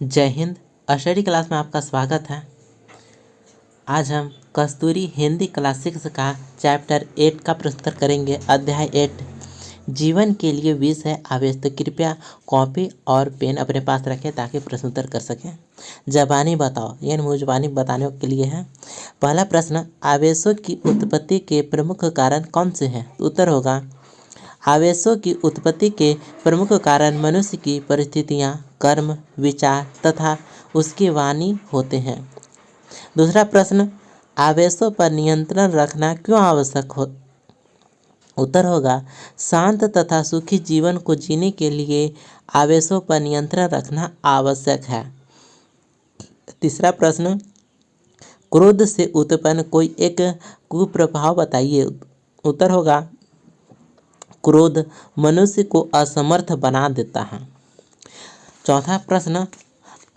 जय Hind. Study class में आपका स्वागत है। आज हम कस्तूरी हिंदी क्लास 6 का चैप्टर 8 का प्रस्तुत करेंगे। अध्याय 8 जीवन के लिए विष है आवेश। तो कृपया कॉपी और पेन अपने पास रखें ताकि प्रश्नोत्तर कर सकें। जबानी बताओ, यह मुझे जबानी बताने के लिए है। पहला प्रश्न, आवेशों की उत्पत्ति के प्रमुख कारण कौन से हैं? उत्तर होगा आवेशों की उत्पत्ति के प्रमुख कारण मनुष्य की परिस्थितियाँ, कर्म, विचार तथा उसकी वाणी होते हैं। दूसरा प्रश्न, आवेशों पर नियंत्रण रखना क्यों आवश्यक हो? उत्तर होगा शांत तथा सुखी जीवन को जीने के लिए आवेशों पर नियंत्रण रखना आवश्यक है। तीसरा प्रश्न, क्रोध से उत्पन्न कोई एक कुप्रभाव बताइए। उत्तर होगा क्रोध मनुष्य को असमर्थ बना देता है। चौथा प्रश्न,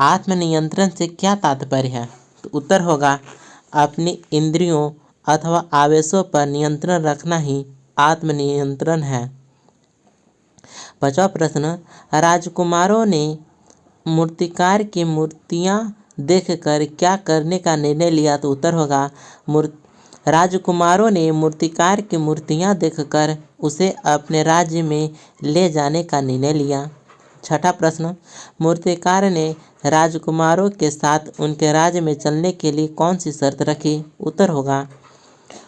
आत्मनियंत्रण से क्या तात्पर्य है? तो उत्तर होगा अपनी इंद्रियों अथवा आवेशों पर नियंत्रण रखना ही आत्मनियंत्रण है। पांचवा प्रश्न, राजकुमारों ने मूर्तिकार की मूर्तियां देखकर क्या करने का निर्णय लिया? तो उत्तर होगा राजकुमारों ने मूर्तिकार की मूर्तियां देखकर उसे अपने राज्य में ले जाने का निर्णय लिया। छठा प्रश्न, मूर्तिकार ने राजकुमारों के साथ उनके राज्य में चलने के लिए कौन सी शर्त रखी? उत्तर होगा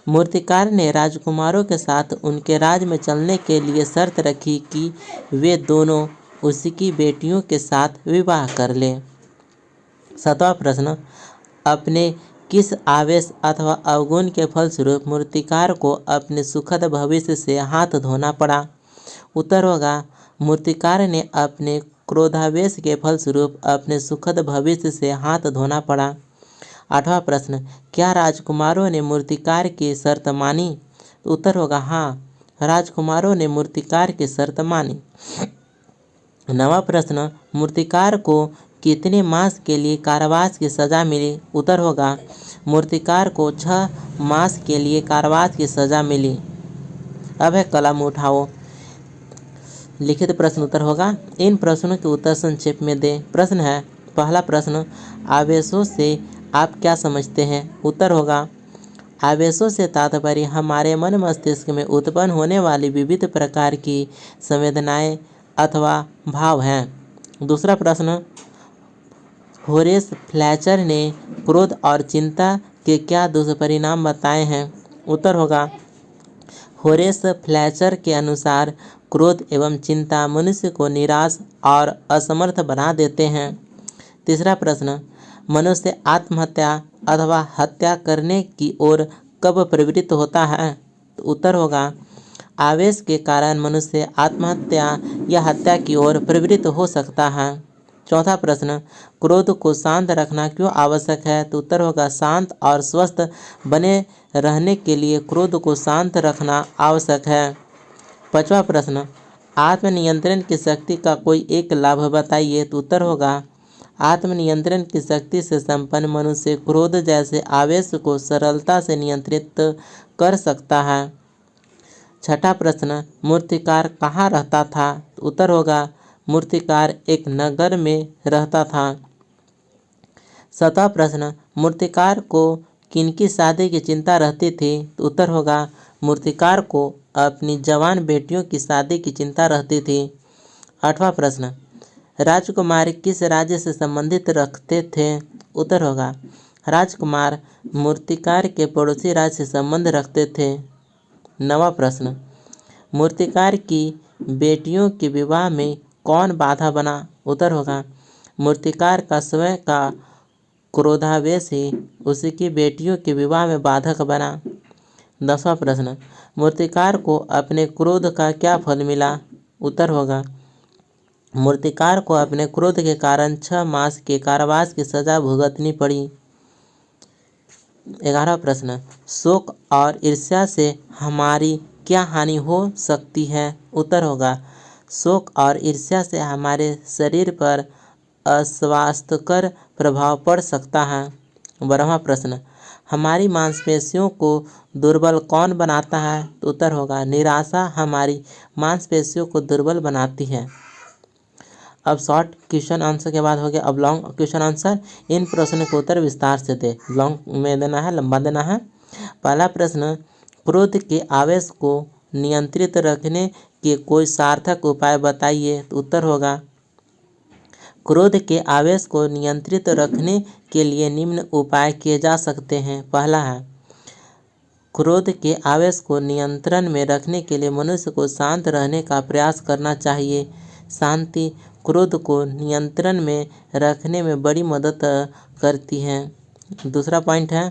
मूर्तिकार ने राजकुमारों के साथ उनके राज्य में चलने के लिए शर्त रखी कि वे दोनों उसकी बेटियों के साथ विवाह कर लें। सातवां प्रश्न, अपने किस आवेश अथवा अवगुण के फलस्वरूप मूर्तिकार को अपने सुखद भविष्य से हाथ धोना पड़ा? उत्तर होगा मूर्तिकार ने अपने क्रोधावेश के फलस्वरूप अपने सुखद भविष्य से हाथ धोना पड़ा। आठवां प्रश्न, क्या राजकुमारों ने मूर्तिकार की शर्त मानी? उत्तर होगा हाँ, राजकुमारों ने मूर्तिकार की शर्त मानी। नवां प्रश्न, मूर्तिकार को कितने मास के लिए कारावास की सजा मिली? उत्तर होगा मूर्तिकार को 6 मास के लिए कारावास की सजा मिली। अब है कलम उठाओ। लिखित प्रश्न उत्तर होगा। इन प्रश्नों के उत्तर संक्षेप में दें। प्रश्न है, पहला प्रश्न, आवेशों से आप क्या समझते हैं? उत्तर होगा आवेशों से तात्पर्य हमारे मन मस्तिष्क में उत्पन्न होने वाली विविध प्रकार की संवेदनाएं अथवा भाव हैं। दूसरा प्रश्न, होरेस फ्लेचर ने क्रोध और चिंता के क्या दुष्परिणाम बताए हैं? उत्तर होगा होरेस फ्लेचर के अनुसार क्रोध एवं चिंता मनुष्य को निराश और असमर्थ बना देते हैं। तीसरा प्रश्न, मनुष्य आत्महत्या अथवा हत्या करने की ओर कब प्रवृत्त होता है? तो उत्तर होगा आवेश के कारण मनुष्य आत्महत्या या हत्या की ओर प्रवृत्त हो सकता है। चौथा प्रश्न, क्रोध को शांत रखना क्यों आवश्यक है? तो उत्तर होगा शांत और स्वस्थ बने रहने के लिए क्रोध को शांत रखना आवश्यक है। पांचवा प्रश्न, आत्मनियंत्रण की शक्ति का कोई एक लाभ बताइए। तो उत्तर होगा आत्मनियंत्रण की शक्ति से संपन्न मनुष्य क्रोध जैसे आवेश को सरलता से नियंत्रित कर सकता है। छठा प्रश्न, मूर्तिकार कहाँ रहता था? तो उत्तर होगा मूर्तिकार एक नगर में रहता था। सातवां प्रश्न, मूर्तिकार को किनकी शादी की चिंता रहती थी? तो उत्तर होगा मूर्तिकार को अपनी जवान बेटियों की शादी की चिंता रहती थी। आठवां प्रश्न, राजकुमार किस राज्य से संबंधित रखते थे? उत्तर होगा राजकुमार मूर्तिकार के पड़ोसी राज्य से संबंध रखते थे। नवां प्रश्न, मूर्तिकार की बेटियों के विवाह में कौन बाधा बना? उत्तर होगा मूर्तिकार का स्वयं का क्रोधावेश ही उसकी बेटियों के विवाह में बाधक बना। 10वां प्रश्न, मूर्तिकार को अपने क्रोध का क्या फल मिला? उत्तर होगा मूर्तिकार को अपने क्रोध के कारण 6 मास के कारावास की सजा भुगतनी पड़ी। 11वां प्रश्न, शोक और ईर्ष्या से हमारी क्या हानि हो सकती है? उत्तर होगा शोक और ईर्ष्या से हमारे शरीर पर अस्वास्थ्यकर प्रभाव पड़ सकता है। 12वां प्रश्न, हमारी मांसपेशियों को दुर्बल कौन बनाता है? तो उत्तर होगा निराशा हमारी मांसपेशियों को दुर्बल बनाती है। अब शॉर्ट क्वेश्चन आंसर के बाद हो गया अब लॉन्ग क्वेश्चन आंसर। इन प्रश्नों के उत्तर विस्तार से दे। लॉन्ग में देना है, लंबा देना है। पहला प्रश्न, क्रोध के आवेश को नियंत्रित रखने के कोई सार्थक उपाय बताइए। तो उत्तर होगा, क्रोध के आवेश को नियंत्रित रखने के लिए निम्न उपाय किए जा सकते हैं। पहला है, क्रोध के आवेश को नियंत्रण में रखने के लिए मनुष्य को शांत रहने का प्रयास करना चाहिए। शांति क्रोध को नियंत्रण में रखने में बड़ी मदद करती है। दूसरा पॉइंट है,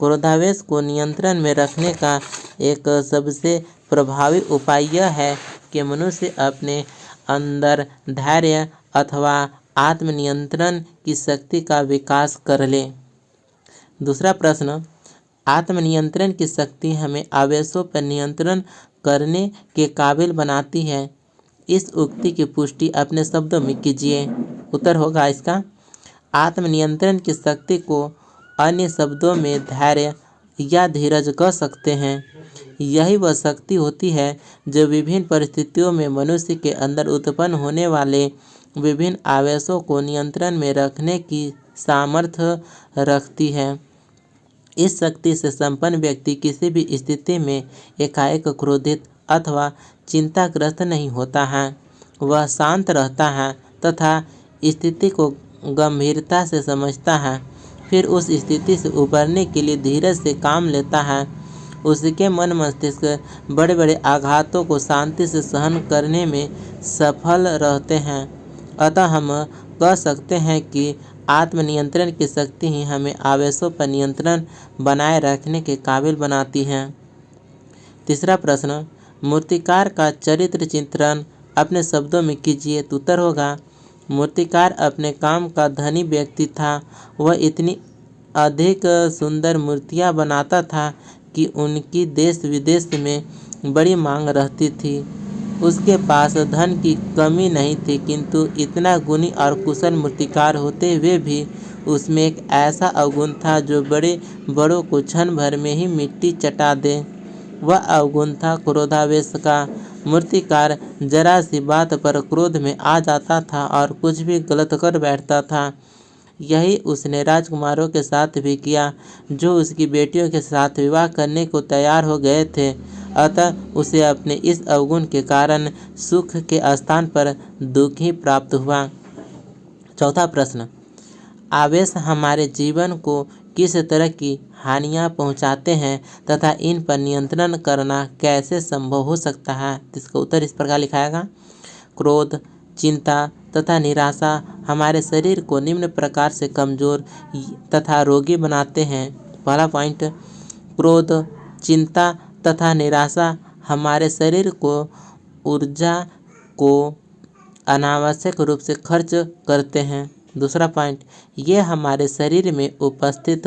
क्रोधावेश को नियंत्रण में रखने का एक सबसे प्रभावी उपाय यह है कि मनुष्य अपने अंदर धैर्य अथवा आत्मनियंत्रण की शक्ति का विकास कर ले। दूसरा प्रश्न, आत्मनियंत्रण की शक्ति हमें आवेशों पर नियंत्रण करने के काबिल बनाती है। इस उक्ति की पुष्टि अपने शब्दों में कीजिए। उत्तर होगा इसका, आत्मनियंत्रण की शक्ति को अन्य शब्दों में धैर्य या धीरज कह सकते हैं। यही वह शक्ति होती है जो विभिन्न परिस्थितियों में मनुष्य के अंदर उत्पन्न होने वाले विभिन्न आवेशों को नियंत्रण में रखने की सामर्थ्य रखती है। इस शक्ति से संपन्न व्यक्ति किसी भी स्थिति में एकाएक क्रोधित अथवा चिंताग्रस्त नहीं होता है। वह शांत रहता है तथा स्थिति को गंभीरता से समझता है, फिर उस स्थिति से उबरने के लिए धीरज से काम लेता है। उसके मन मस्तिष्क बड़े बड़े आघातों को शांति से सहन करने में सफल रहते हैं। अतः हम कह सकते हैं कि आत्मनियंत्रण की शक्ति ही हमें आवेशों पर नियंत्रण बनाए रखने के काबिल बनाती है। तीसरा प्रश्न, मूर्तिकार का चरित्र चित्रण अपने शब्दों में कीजिए। तो उत्तर होगा, मूर्तिकार अपने काम का धनी व्यक्ति था। वह इतनी अधिक सुंदर मूर्तियां बनाता था कि उनकी देश विदेश में बड़ी मांग रहती थी। उसके पास धन की कमी नहीं थी, किंतु इतना गुणी और कुशल मूर्तिकार होते हुए भी उसमें एक ऐसा अवगुण था जो बड़े बड़ों को क्षण भर में ही मिट्टी चटा दे। वह अवगुण था क्रोधावेश का। मूर्तिकार जरा सी बात पर क्रोध में आ जाता था और कुछ भी गलत कर बैठता था। यही उसने राजकुमारों के साथ भी किया जो उसकी बेटियों के साथ विवाह करने को तैयार हो गए थे। अतः उसे अपने इस अवगुण के कारण सुख के स्थान पर दुख ही प्राप्त हुआ। चौथा प्रश्न, आवेश हमारे जीवन को किस तरह की हानियां पहुंचाते हैं तथा इन पर नियंत्रण करना कैसे संभव हो सकता है। इसका उत्तर इस प्रकार लिखाएगा, क्रोध, चिंता तथा निराशा हमारे शरीर को निम्न प्रकार से कमजोर तथा रोगी बनाते हैं। पहला पॉइंट, क्रोध, चिंता तथा निराशा हमारे शरीर को ऊर्जा को अनावश्यक रूप से खर्च करते हैं। दूसरा पॉइंट, ये हमारे शरीर में उपस्थित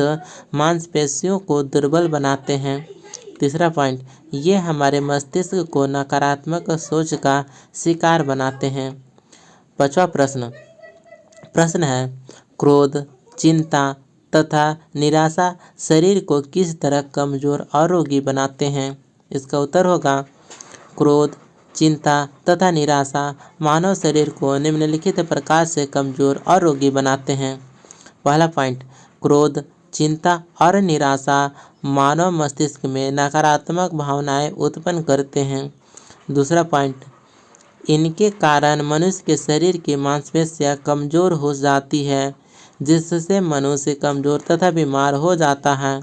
मांसपेशियों को दुर्बल बनाते हैं। तीसरा पॉइंट, ये हमारे मस्तिष्क को नकारात्मक सोच का शिकार बनाते हैं। पांचवा प्रश्न है, क्रोध, चिंता तथा निराशा शरीर को किस तरह कमजोर और रोगी बनाते हैं। इसका उत्तर होगा, क्रोध, चिंता तथा निराशा मानव शरीर को निम्नलिखित प्रकार से कमजोर और रोगी बनाते हैं। पहला पॉइंट, क्रोध, चिंता और निराशा मानव मस्तिष्क में नकारात्मक भावनाएं उत्पन्न करते हैं। दूसरा पॉइंट, इनके कारण मनुष्य के शरीर की मांसपेशियां कमजोर हो जाती है, जिससे मनुष्य कमजोर तथा बीमार हो जाता है।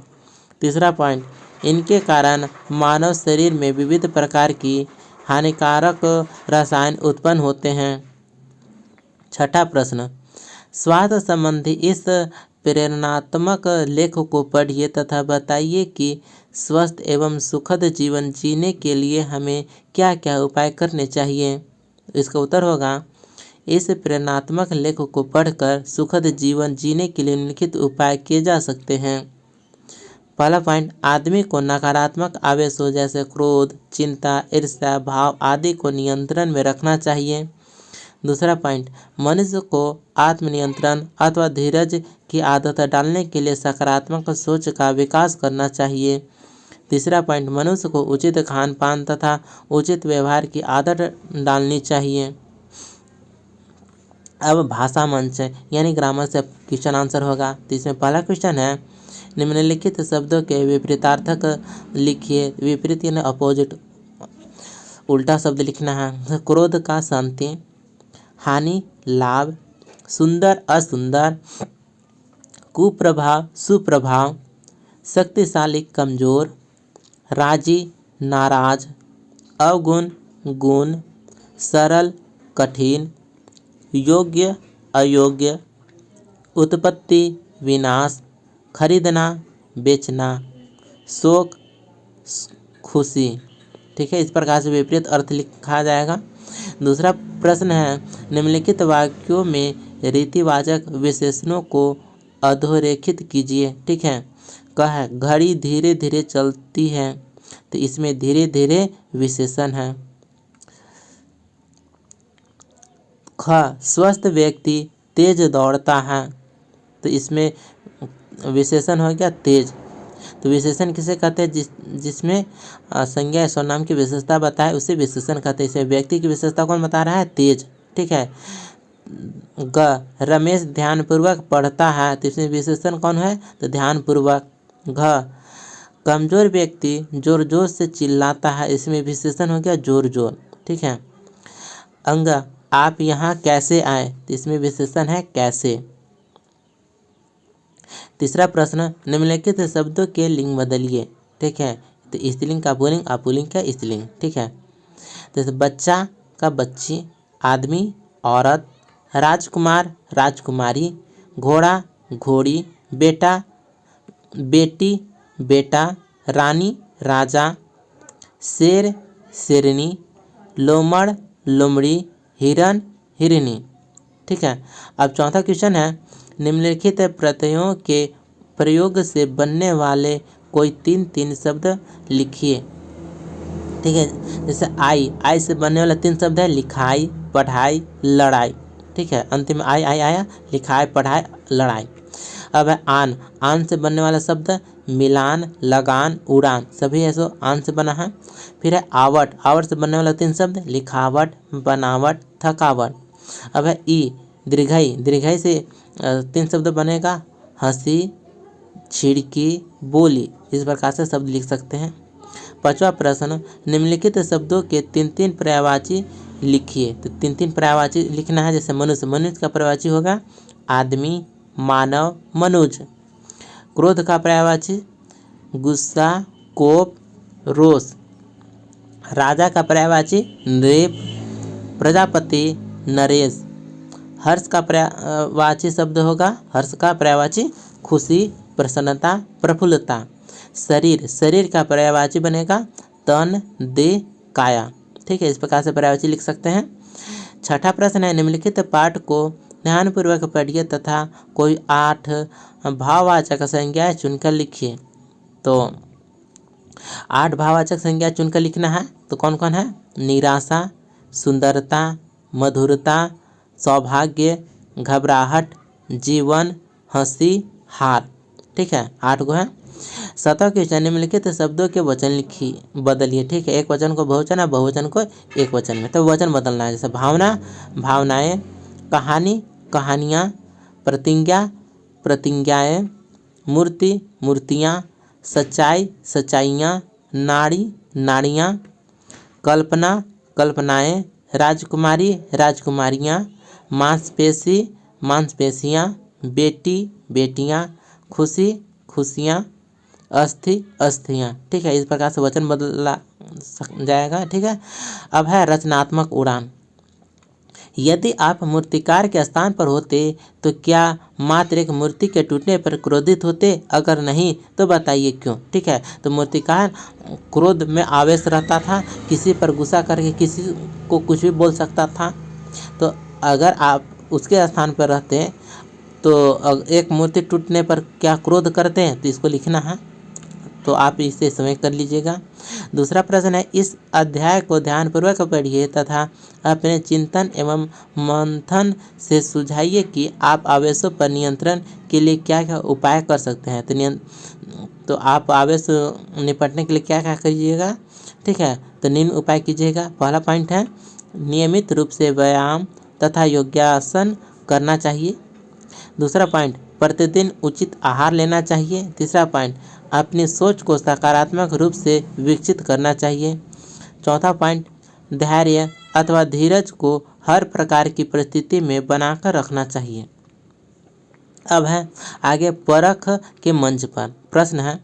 तीसरा पॉइंट, इनके कारण मानव शरीर में विविध प्रकार की हानिकारक रसायन उत्पन्न होते हैं। छठा प्रश्न, स्वास्थ्य संबंधी इस प्रेरणात्मक लेख को पढ़िए तथा बताइए कि स्वस्थ एवं सुखद जीवन जीने के लिए हमें क्या क्या उपाय करने चाहिए। इसका उत्तर होगा, इस प्रेरणात्मक लेख को पढ़कर सुखद जीवन जीने के लिए निम्नलिखित उपाय किए जा सकते हैं। पहला पॉइंट, आदमी को नकारात्मक आवेशों जैसे क्रोध, चिंता, ईर्ष्या भाव आदि को नियंत्रण में रखना चाहिए। दूसरा पॉइंट, मनुष्य को आत्मनियंत्रण अथवा धीरज की आदत डालने के लिए सकारात्मक सोच का विकास करना चाहिए। तीसरा पॉइंट, मनुष्य को उचित खान पान तथा उचित व्यवहार की आदत डालनी चाहिए। अब भाषा मंच है यानी ग्रामर से क्वेश्चन आंसर होगा। तो इसमें पहला क्वेश्चन है, निम्नलिखित शब्दों के विपरीतार्थक लिखिए। विपरीत यानी अपोजिट, उल्टा शब्द लिखना है। क्रोध का शांति, हानि लाभ, सुंदर असुंदर, कुप्रभाव सुप्रभाव, शक्तिशाली कमजोर, राजी नाराज, अवगुण गुण, सरल कठिन, योग्य अयोग्य, उत्पत्ति विनाश, खरीदना बेचना, शोक खुशी। ठीक है, इस प्रकार से विपरीत अर्थ लिखा जाएगा। दूसरा प्रश्न है, निम्नलिखित वाक्यों में रीतिवाचक विशेषणों को अधोरेखित कीजिए। ठीक है, कह है घड़ी धीरे धीरे चलती है, तो इसमें धीरे धीरे विशेषण है। ख स्वस्थ व्यक्ति तेज दौड़ता है, तो इसमें विशेषण हो गया तेज। तो विशेषण किसे कहते हैं, जिसमें संज्ञा या सर्वनाम की विशेषता बताए उसे विशेषण कहते हैं। इसे व्यक्ति की विशेषता कौन बता रहा है, तेज। ठीक है। ग रमेश ध्यानपूर्वक पढ़ता है, तो इसमें विशेषण कौन है, तो ध्यानपूर्वक। घ कमजोर व्यक्ति जोर जोर से चिल्लाता है, इसमें विशेषण हो गया जोर जोर। ठीक है। अंग आप यहाँ कैसे आए, तो इसमें विशेषण है कैसे। तीसरा प्रश्न, निम्नलिखित शब्दों के लिंग बदलिए। ठीक है, तो स्त्रीलिंग का पुल्लिंग, अपुल्लिंग का स्त्रीलिंग। ठीक है, जैसे बच्चा का बच्ची, आदमी औरत, राजकुमार राजकुमारी, घोड़ा घोड़ी, बेटा बेटी बेटा, रानी राजा, शेर शेरनी, लोमड़ लोमड़ी, हिरन हिरनी। ठीक है। अब चौथा क्वेश्चन है, निम्नलिखित प्रत्ययों के प्रयोग से बनने वाले कोई तीन शब्द लिखिए। ठीक है, जैसे आई से बनने वाला 3 शब्द है लिखाई, पढ़ाई, लड़ाई। ठीक है, अंतिम में आई आया, लिखाई पढ़ाई लड़ाई। अब है आन से बनने वाला शब्द मिलान, लगान, उड़ान, सभी ऐसो आन से बना है। फिर है आवट से बनने वाला 3 शब्द लिखावट, बनावट, थकावट। अब है दीर्घई से 3 शब्द बनेगा, हंसी, छिड़की, बोली। इस प्रकार से शब्द लिख सकते हैं। 5वां प्रश्न, निम्नलिखित शब्दों के 3 पर्यायवाची लिखिए। तो 3 पर्यायवाची लिखना है। जैसे मनुष्य का पर्यायवाची होगा आदमी, मानव, मनुज। क्रोध का पर्यायवाची गुस्सा, कोप, रोष। राजा का पर्यायवाची नृप, प्रजापति, नरेश। हर्ष का पर्यायवाची शब्द होगा, हर्ष का पर्यायवाची खुशी, प्रसन्नता, प्रफुल्लता। शरीर का पर्यायवाची बनेगा तन, देह, काया। ठीक है, इस प्रकार से पर्यायवाची लिख सकते हैं। 6ठा प्रश्न है, निम्नलिखित पाठ को ध्यानपूर्वक पढ़िए तथा कोई 8 भाववाचक संज्ञाएं चुनकर लिखिए। तो 8 भाववाचक संज्ञा चुनकर लिखना है। तो कौन कौन है, निराशा, सुंदरता, मधुरता, सौभाग्य, घबराहट, जीवन, हंसी, हार। ठीक है, 8 गो है। 7वां क्वेश्चन, निम्नलिखित शब्दों के वचन लिखिए बदलिए। ठीक है, एक वचन को बहुवचन, बहुवचन को एक वचन में, तो वचन बदलना है। जैसे भावना भावनाएं, कहानी कहानियाँ, प्रतिज्ञा प्रतिज्ञाएं, मूर्ति मूर्तियाँ, सच्चाई सच्चाइयाँ, नाड़ी नाड़ियाँ, कल्पना कल्पनाएं, राजकुमारी राजकुमारियाँ, मांसपेशी मांसपेशियाँ, बेटी बेटियाँ, खुशी खुशियाँ, अस्थि अस्थियाँ। ठीक है, इस प्रकार से वचन बदला जाएगा। ठीक है। अब है रचनात्मक उड़ान। यदि आप मूर्तिकार के स्थान पर होते तो क्या मात्र एक मूर्ति के टूटने पर क्रोधित होते, अगर नहीं तो बताइए क्यों। ठीक है, तो मूर्तिकार क्रोध में आवेश रहता था, किसी पर गुस्सा करके किसी को कुछ भी बोल सकता था। तो अगर आप उसके स्थान पर रहते तो एक मूर्ति टूटने पर क्या क्रोध करते हैं, तो इसको लिखना है। तो आप इसे समय कर लीजिएगा। दूसरा प्रश्न है, इस अध्याय को ध्यानपूर्वक पढ़िए तथा अपने चिंतन एवं मंथन से सुझाइए कि आप आवेशों पर नियंत्रण के लिए क्या क्या उपाय कर सकते हैं। तो आप आवेश निपटने के लिए क्या क्या करिएगा। ठीक है, तो निम्न उपाय कीजिएगा। पहला पॉइंट है, नियमित रूप से व्यायाम तथा योगासन करना चाहिए। दूसरा पॉइंट, प्रतिदिन उचित आहार लेना चाहिए। तीसरा पॉइंट, अपनी सोच को सकारात्मक रूप से विकसित करना चाहिए। चौथा पॉइंट, धैर्य अथवा धीरज को हर प्रकार की परिस्थिति में बनाकर रखना चाहिए। अब है आगे परख के मंच पर। प्रश्न है,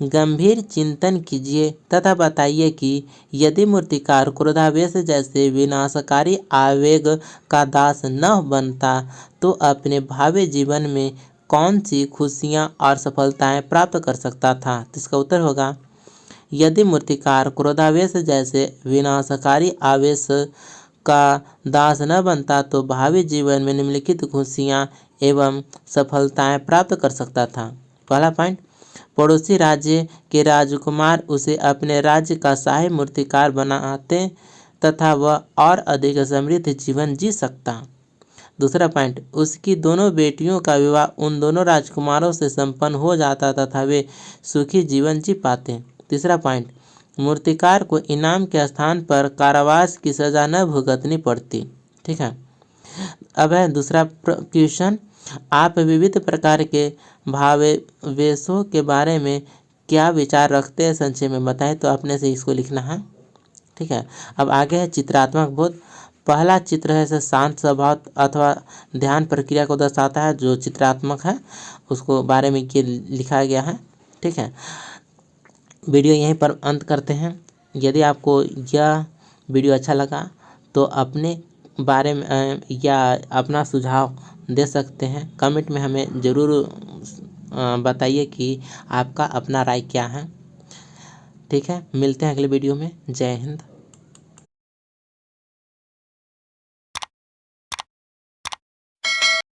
गंभीर चिंतन कीजिए तथा बताइए कि यदि मूर्तिकार क्रोधावेश जैसे विनाशकारी आवेग का दास न बनता तो अपने भावी जीवन में कौन सी खुशियां और सफलताएं प्राप्त कर सकता था। तो इसका उत्तर होगा, यदि मूर्तिकार क्रोधावेश जैसे विनाशकारी आवेश का दास न बनता तो भावी जीवन में निम्नलिखित खुशियां एवं सफलताएं प्राप्त कर सकता था। पहला पॉइंट, पड़ोसी राज्य के राजकुमार उसे अपने राज्य का शाही मूर्तिकार बनाते तथा वह और अधिक समृद्ध जीवन जी सकता। दूसरा पॉइंट, उसकी दोनों बेटियों का विवाह उन दोनों राजकुमारों से संपन्न हो जाता तथा वे सुखी जीवन जी पाते। तीसरा पॉइंट, मूर्तिकार को इनाम के स्थान पर कारावास की सजा न भुगतनी पड़ती। ठीक है। अब है दूसरा क्वेश्चन, आप विविध प्रकार के भावावेशों के बारे में क्या विचार रखते हैं, संक्षेप में बताएं। तो अपने से इसको लिखना है। ठीक है। अब आगे है चित्रात्मक बोध। पहला चित्र है शांत स्वभाव अथवा ध्यान प्रक्रिया को दर्शाता है। जो चित्रात्मक है उसको बारे में ये लिखा गया है। ठीक है। वीडियो यहीं पर अंत करते हैं। यदि आपको यह वीडियो अच्छा लगा तो अपने बारे में या अपना सुझाव दे सकते हैं। कमेंट में हमें ज़रूर बताइए कि आपका अपना राय क्या है। ठीक है, मिलते हैं अगले वीडियो में। जय हिंद।